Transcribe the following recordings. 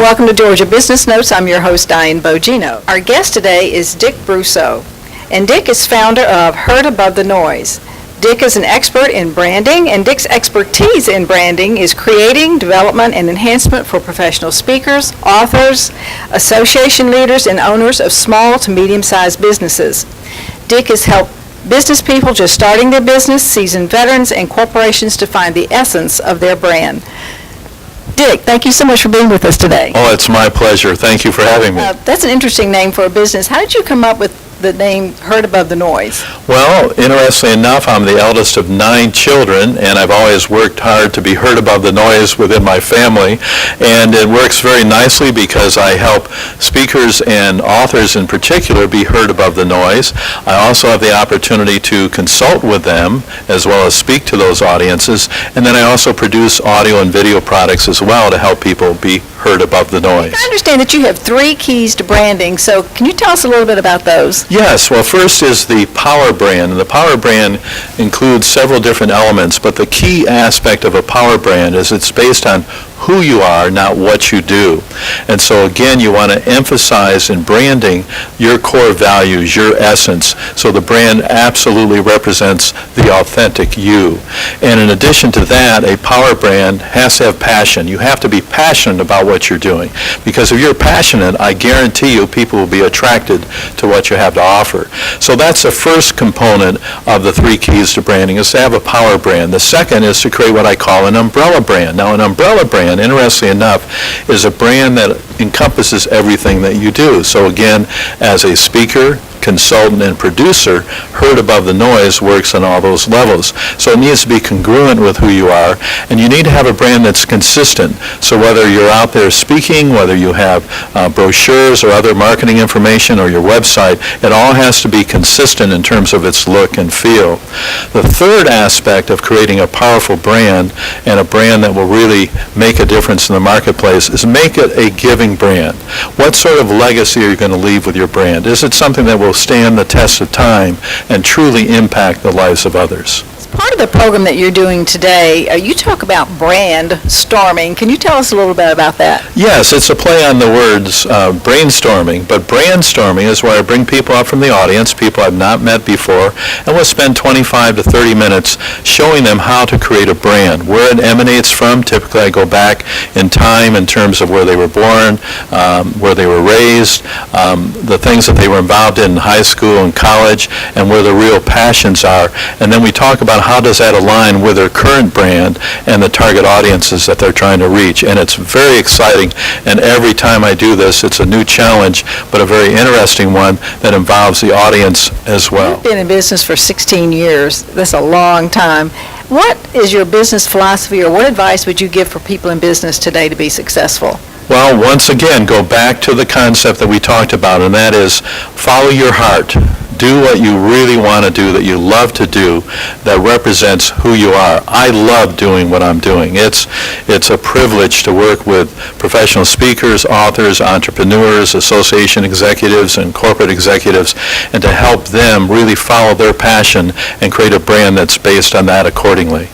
welcome to Georgia Business Notes. I'm your host, Diane Bogino. Our guest today is Dick Bruso, and Dick is founder of Heard Above the Noise. Dick is an expert in branding, and Dick's expertise in branding is creating, development, and enhancement for professional speakers, authors, association leaders, and owners of small to medium-sized businesses. Dick has helped business people just starting their business, seasoned veterans, and corporations to find the essence of their brand. Dick, thank you so much for being with us today. Oh, it's my pleasure. Thank you for having me. That's an interesting name for a business. How did you come up with the name Heard Above the Noise? Well, interestingly enough, I'm the eldest of 9 children, and I've always worked hard to be heard above the noise within my family. And it works very nicely because I help speakers and authors in particular be heard above the noise. I also have the opportunity to consult with them as well as speak to those audiences. And then I also produce audio and video products as well to help people be heard above the noise. I understand that you have 3 keys to branding, so can you tell us a little bit about those? Yes, well, first is the power brand, and the power brand includes several different elements, but the key aspect of a power brand is it's based on who you are, not what you do. And so again, you want to emphasize in branding your core values, your essence, so the brand absolutely represents the authentic you. And in addition to that, a power brand has to have passion. You have to be passionate about what you're doing, because if you're passionate, I guarantee you people will be attracted to what you have to offer. So that's the first component of the 3 keys to branding, is to have a power brand. The second is to create what I call an umbrella brand. Now, an umbrella brand, interestingly enough, is a brand that encompasses everything that you do. So again, as a speaker, consultant, and producer, Heard Above the Noise works on all those levels. So it needs to be congruent with who you are, and you need to have a brand that's consistent. So whether you're out there speaking, whether you have brochures or other marketing information or your website, it all has to be consistent in terms of its look and feel. The third aspect of creating a powerful brand, and a brand that will really make a difference in the marketplace, is make it a giving brand. What sort of legacy are you going to leave with your brand? Is it something that will stand the test of time and truly impact the lives of others? As part of the program that you're doing today, you talk about brand storming. Can you tell us a little bit about that? Yes, it's a play on the words brainstorming, but brandstorming is where I bring people up from the audience, people I've not met before, and we'll spend 25 to 30 minutes showing them how to create a brand, where it emanates from. Typically I go back in time in terms of where they were born, where they were raised, the things that they were involved in high school and college, and where the real passions are. And then we talk about how does that align with their current brand and the target audiences that they're trying to reach. And it's very exciting, and every time I do this, it's a new challenge, but a very interesting one that involves the audience as well. You've been in business for 16 years. That's a long time. What is your business philosophy, or what advice would you give for people in business today to be successful? Well, once again, go back to the concept that we talked about, and that is follow your heart. Do what you really want to do, that you love to do, that represents who you are. I love doing what I'm doing. It's a privilege to work with professional speakers, authors, entrepreneurs, association executives, and corporate executives, and to help them really follow their passion and create a brand that's based on that accordingly.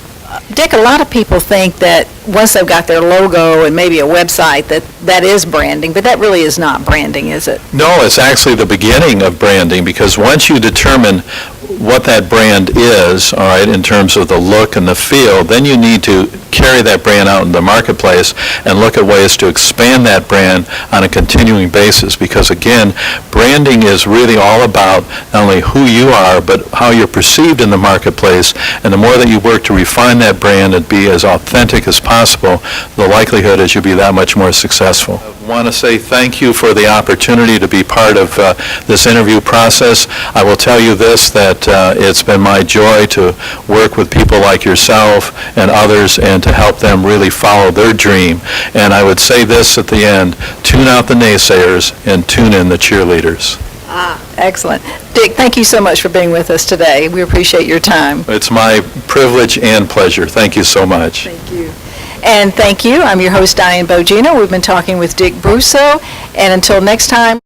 Dick, a lot of people think that once they've got their logo and maybe a website, that is branding, but that really is not branding, is it? No, it's actually the beginning of branding, because once you determine what that brand is, all right, in terms of the look and the feel, then you need to carry that brand out in the marketplace and look at ways to expand that brand on a continuing basis, because again, branding is really all about not only who you are, but how you're perceived in the marketplace. And the more that you work to refine that brand and be as authentic as possible, the likelihood is you'll be that much more successful. I want to say thank you for the opportunity to be part of this interview process. I will tell you this, that it's been my joy to work with people like yourself and others, and to help them really follow their dream. And I would say this at the end: tune out the naysayers and tune in the cheerleaders. Excellent. Dick, thank you so much for being with us today. We appreciate your time. It's my privilege and pleasure. Thank you so much. Thank you. And thank you. I'm your host, Diane Bogino. We've been talking with Dick Bruso. And until next time.